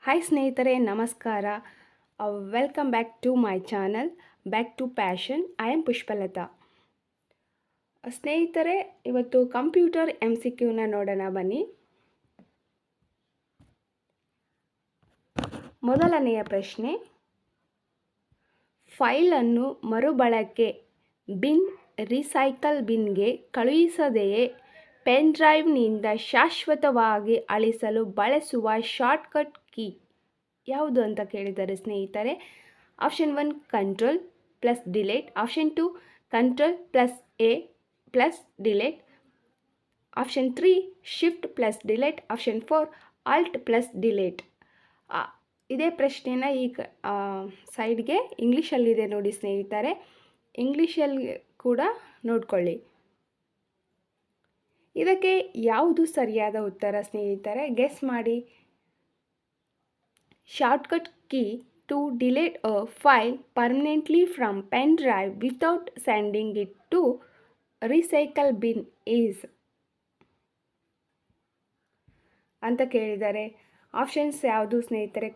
Hi ಸ್ನೇಹಿತರೆ, ನಮಸ್ಕಾರ. Welcome back to my channel, back to passion. I am Pushpalatha. ಸ್ನೇಹಿತರೆ, ಇವತ್ತು ಕಂಪ್ಯೂಟರ್ MCQನ ನೋಡೋಣ ಬನ್ನಿ. ಮೊದಲನೆಯ ಪ್ರಶ್ನೆ, ಫೈಲನ್ನು ಮರುಬಳಕೆ ಬಿನ್ ರೀಸೈಕಲ್ ಬಿನ್ಗೆ ಕಳುಹಿಸದೆಯೇ ಪೆನ್ ಡ್ರೈವ್ನಿಂದ ಶಾಶ್ವತವಾಗಿ ಅಳಿಸಲು ಬಳಸುವ ಶಾರ್ಟ್ಕಟ್ ಕೀ ಯಾವುದು ಅಂತ ಕೇಳಿದ್ದಾರೆ ಸ್ನೇಹಿತರೆ. Option 1 control plus delete, option 2 control plus A plus delete, option 3 shift plus delete, option 4 alt plus delete. ಇದೇ ಪ್ರಶ್ನೆನ ಈಗ ಸೈಡ್ಗೆ ಇಂಗ್ಲೀಷಲ್ಲಿದೆ ನೋಡಿ ಸ್ನೇಹಿತರೆ, ಇಂಗ್ಲೀಷಲ್ಲಿ ಕೂಡ ನೋಡ್ಕೊಳ್ಳಿ. ಇದಕ್ಕೆ ಯಾವುದು ಸರಿಯಾದ ಉತ್ತರ ಸ್ನೇಹಿತರೆ? ಗೆಸ್ ಮಾಡಿ. Shortcut key to delete a file permanently from pen drive without sending it to recycle bin is ಅಂತ ಕೇಳಿದ್ದಾರೆ. ಆಪ್ಷನ್ಸ್ ಯಾವುದು ಸ್ನೇಹಿತರೆ?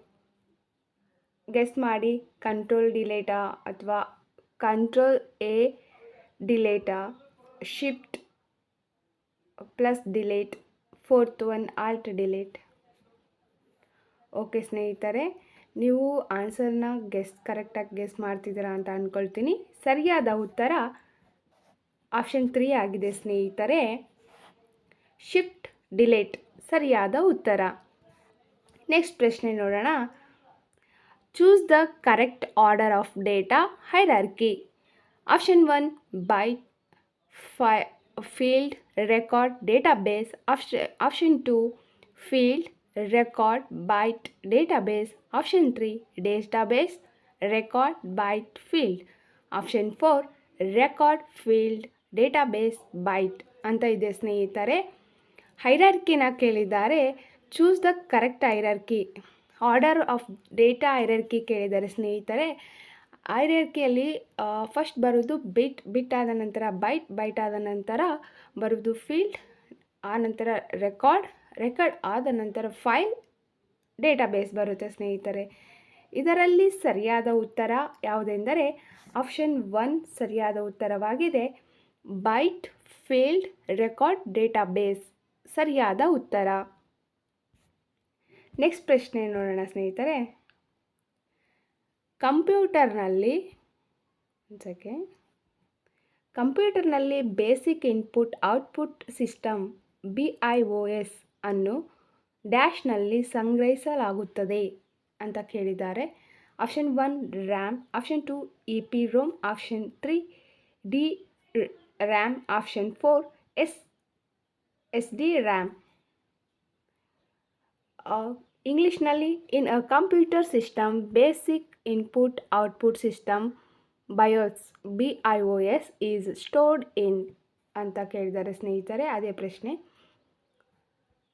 ಗೆಸ್ ಮಾಡಿ. ಕಂಟ್ರೋಲ್ ಡಿಲೇಟಾ ಅಥವಾ ಕಂಟ್ರೋಲ್ ಎ ಡಿಲೇಟಾ, shift plus delete, fourth one alt delete. Okay ಸ್ನೇಹಿತರೆ, ನೀವು ಆನ್ಸರ್ನ ಕರೆಕ್ಟಾಗಿ ಗೆಸ್ ಮಾಡ್ತಿದ್ದೀರಾ ಅಂತ ಅಂದ್ಕೊಳ್ತೀನಿ. ಸರಿಯಾದ ಉತ್ತರ ಆಪ್ಷನ್ 3 ಆಗಿದೆ ಸ್ನೇಹಿತರೆ. ಶಿಫ್ಟ್ ಡಿಲೇಟ್ ಸರಿಯಾದ ಉತ್ತರ. ನೆಕ್ಸ್ಟ್ ಪ್ರಶ್ನೆ ನೋಡೋಣ. Choose the correct order of data hierarchy. Option 1 byte field record database, option 2 ಫೀಲ್ಡ್ record byte database, option 3 database record byte field, option 4 record field database byte ಅಂತ ಇದೆ ಸ್ನೇಹಿತರೆ. ಹೈರಾರ್ಕಿನ ಕೇಳಿದ್ದಾರೆ. Choose the correct hierarchy, order of data hierarchy ಕೇಳಿದ್ದಾರೆ ಸ್ನೇಹಿತರೆ. ಹೈರಾರ್ಕಿಯಲ್ಲಿ first ಬರೋದು ಬಿಟ್ ಆದ ನಂತರ ಬೈಟ್ ಆದ ನಂತರ ಬರೋದು ಫೀಲ್ಡ್, ಆ ನಂತರ ರೆಕಾರ್ಡ್ ಆದ ನಂತರ ಫೈಲ್, ಡೇಟಾಬೇಸ್ ಬರುತ್ತೆ ಸ್ನೇಹಿತರೆ. ಇದರಲ್ಲಿ ಸರಿಯಾದ ಉತ್ತರ ಯಾವುದೆಂದರೆ ಆಪ್ಷನ್ 1 ಸರಿಯಾದ ಉತ್ತರವಾಗಿದೆ. ಬೈಟ್ ಫೀಲ್ಡ್ ರೆಕಾರ್ಡ್ ಡೇಟಾಬೇಸ್ ಸರಿಯಾದ ಉತ್ತರ. ನೆಕ್ಸ್ಟ್ ಪ್ರಶ್ನೆ ನೋಡೋಣ ಸ್ನೇಹಿತರೆ. ಕಂಪ್ಯೂಟರ್ನಲ್ಲಿ basic input output system BIOS ಅನ್ನು ಡ್ಯಾಶ್ನಲ್ಲಿ ಸಂಗ್ರಹಿಸಲಾಗುತ್ತದೆ ಅಂತ ಕೇಳಿದ್ದಾರೆ. Option 1 RAM, option 2 EPROM, option 3 D RAM, option 4 SD RAM. ಇಂಗ್ಲೀಷ್ನಲ್ಲಿ in a computer system basic input output system BIOS is stored in ಅಂತ ಕೇಳಿದ್ದಾರೆ ಸ್ನೇಹಿತರೆ. ಅದೇ ಪ್ರಶ್ನೆ.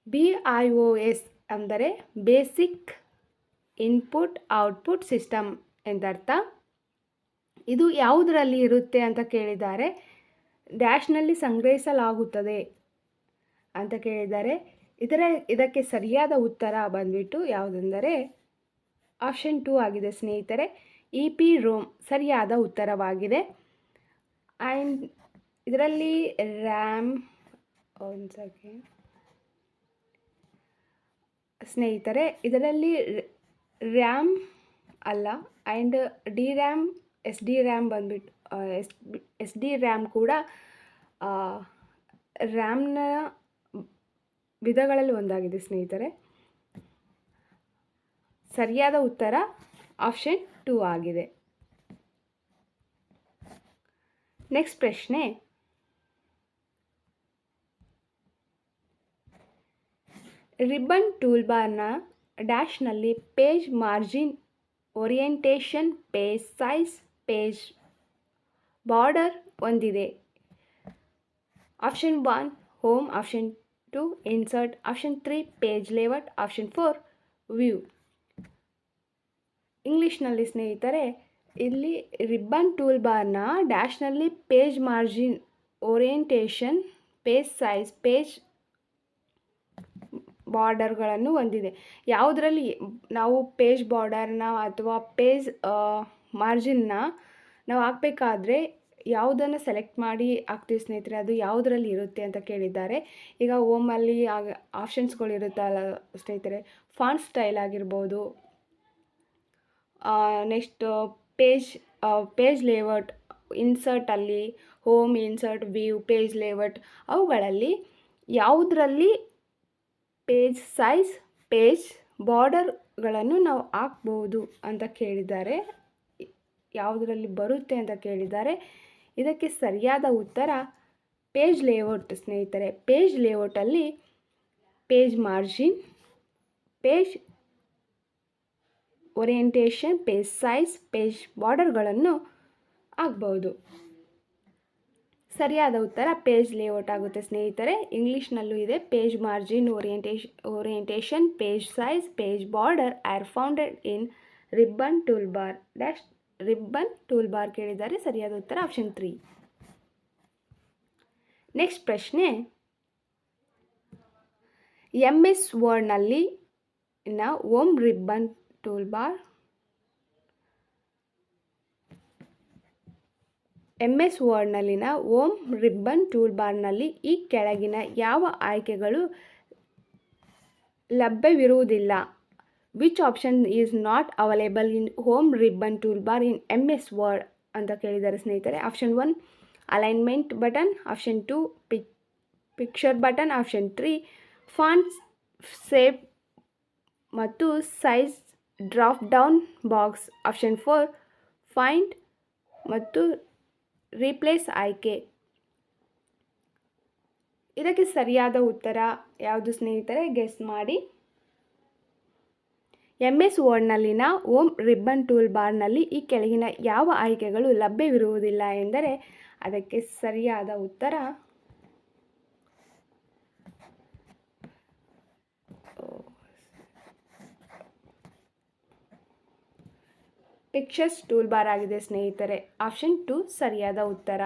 BIOS ಅಂದರೆ ಬೇಸಿಕ್ ಇನ್ಪುಟ್ ಔಟ್ಪುಟ್ ಸಿಸ್ಟಮ್ ಎಂದರ್ಥ. ಇದು ಯಾವುದರಲ್ಲಿ ಇರುತ್ತೆ ಅಂತ ಕೇಳಿದ್ದಾರೆ. ಡ್ಯಾಶ್ನಲ್ಲಿ ಸಂಗ್ರಹಿಸಲಾಗುತ್ತದೆ ಅಂತ ಕೇಳಿದ್ದಾರೆ. ಇದಕ್ಕೆ ಸರಿಯಾದ ಉತ್ತರ ಬಂದ್ಬಿಟ್ಟು ಯಾವುದೆಂದರೆ ಆಪ್ಷನ್ 2 ಆಗಿದೆ ಸ್ನೇಹಿತರೆ. EPROM ಸರಿಯಾದ ಉತ್ತರವಾಗಿದೆ. ಆ್ಯಂಡ್ ಇದರಲ್ಲಿ ರ್ಯಾಮ್ ಸ್ನೇಹಿತರೆ, ಇದರಲ್ಲಿ ರ್ಯಾಮ್ ಅಲ್ಲ, and D RAM SD RAM ಬಂದ್ಬಿಟ್ಟು SD ರ್ಯಾಮ್ ಕೂಡ ರ್ಯಾಮ್ನ ವಿಧಗಳಲ್ಲಿ ಒಂದಾಗಿದೆ ಸ್ನೇಹಿತರೆ. ಸರಿಯಾದ ಉತ್ತರ ಆಪ್ಷನ್ 2 ಆಗಿದೆ. ನೆಕ್ಸ್ಟ್ ಪ್ರಶ್ನೆ. ರಿಬ್ಬನ್ ಟೂಲ್ಬಾರ್ನ ಡ್ಯಾಶ್ನಲ್ಲಿ page margin, orientation, page size, page border ಹೊಂದಿದೆ. Option 1 home, option 2 insert, option 3 page layout, option 4 view. ಇಂಗ್ಲೀಷ್ನಲ್ಲಿ ಸ್ನೇಹಿತರೆ, ಇಲ್ಲಿ ರಿಬ್ಬನ್ ಟೂಲ್ಬಾರ್ನ ಡ್ಯಾಶ್ನಲ್ಲಿ page margin, orientation, page size, page ಬಾರ್ಡರ್ಗಳನ್ನು ಹೊಂದಿದೆ. ಯಾವುದರಲ್ಲಿ ನಾವು ಪೇಜ್ ಬಾರ್ಡರ್ನ ಅಥವಾ ಪೇಜ್ ಮಾರ್ಜಿನ್ನ ನಾವು ಹಾಕಬೇಕಾದ್ರೆ ಯಾವುದನ್ನು ಸೆಲೆಕ್ಟ್ ಮಾಡಿ ಹಾಕ್ತೀವಿ ಸ್ನೇಹಿತರೆ, ಅದು ಯಾವುದರಲ್ಲಿ ಇರುತ್ತೆ ಅಂತ ಕೇಳಿದ್ದಾರೆ. ಈಗ ಹೋಮಲ್ಲಿ ಆಪ್ಷನ್ಸ್ಗಳಿರುತ್ತಲ್ಲ ಸ್ನೇಹಿತರೆ, ಫಾಂಟ್ ಸ್ಟೈಲ್ ಆಗಿರ್ಬೋದು, ನೆಕ್ಸ್ಟ್ ಪೇಜ್ ಲೇಔಟ್, ಇನ್ಸರ್ಟಲ್ಲಿ home, insert, view, page layout, ಅವುಗಳಲ್ಲಿ ಯಾವುದರಲ್ಲಿ ಪೇಜ್ ಸೈಜ್, ಪೇಜ್ ಬಾರ್ಡರ್ಗಳನ್ನು ನಾವು ಹಾಕ್ಬೋದು ಅಂತ ಕೇಳಿದ್ದಾರೆ. ಯಾವುದರಲ್ಲಿ ಬರುತ್ತೆ ಅಂತ ಕೇಳಿದ್ದಾರೆ. ಇದಕ್ಕೆ ಸರಿಯಾದ ಉತ್ತರ ಪೇಜ್ ಲೇಔಟ್ ಸ್ನೇಹಿತರೆ. ಪೇಜ್ ಲೇಔಟಲ್ಲಿ page margin, page orientation, page size, page ಬಾರ್ಡರ್ಗಳನ್ನು ಹಾಕ್ಬೋದು. ಸರಿಯಾದ ಉತ್ತರ ಪೇಜ್ ಲೇಔಟ್ ಆಗುತ್ತೆ ಸ್ನೇಹಿತರೆ. ಇಂಗ್ಲೀಷ್ನಲ್ಲೂ ಇದೆ. Page margin, orientation, page size, page border are founded in ribbon toolbar dash ribbon toolbar ಕೇಳಿದ್ದಾರೆ. ಸರಿಯಾದ ಉತ್ತರ ಆಪ್ಷನ್ 3. ನೆಕ್ಸ್ಟ್ ಪ್ರಶ್ನೆ, MS ವರ್ಡ್ನಲ್ಲಿ ಹೋಮ್ ರಿಬ್ಬನ್ ಟೂಲ್ಬಾರ್, MS ವರ್ಡ್ನಲ್ಲಿನ ಹೋಮ್ ರಿಬ್ಬನ್ ಟೂಲ್ಬಾರ್ನಲ್ಲಿ ಈ ಕೆಳಗಿನ ಯಾವ ಆಯ್ಕೆಗಳು ಲಭ್ಯವಿರುವುದಿಲ್ಲ? Which option is not available in home ribbon toolbar in MS word ಅಂತ ಕೇಳಿದ್ದಾರೆ ಸ್ನೇಹಿತರೆ. Option 1 alignment button, option 2 picture button, option 3 font shape ಮತ್ತು size drop down box, option 4 find ಮತ್ತು ರೀಪ್ಲೇಸ್ ಆಯ್ಕೆ. ಇದಕ್ಕೆ ಸರಿಯಾದ ಉತ್ತರ ಯಾವುದು ಸ್ನೇಹಿತರೆ? ಗೆಸ್ ಮಾಡಿ. MS ವರ್ಡ್ನಲ್ಲಿನ ಹೋಮ್ ರಿಬ್ಬನ್ ಟೂಲ್ ಬಾರ್ನಲ್ಲಿ ಈ ಕೆಳಗಿನ ಯಾವ ಆಯ್ಕೆಗಳು ಲಭ್ಯವಿರುವುದಿಲ್ಲ ಎಂದರೆ ಅದಕ್ಕೆ ಸರಿಯಾದ ಉತ್ತರ ಪಿಕ್ಚರ್ಸ್ ಟೂಲ್ ಬಾರ್ ಆಗಿದೆ ಸ್ನೇಹಿತರೆ. ಆಪ್ಷನ್ 2 ಸರಿಯಾದ ಉತ್ತರ.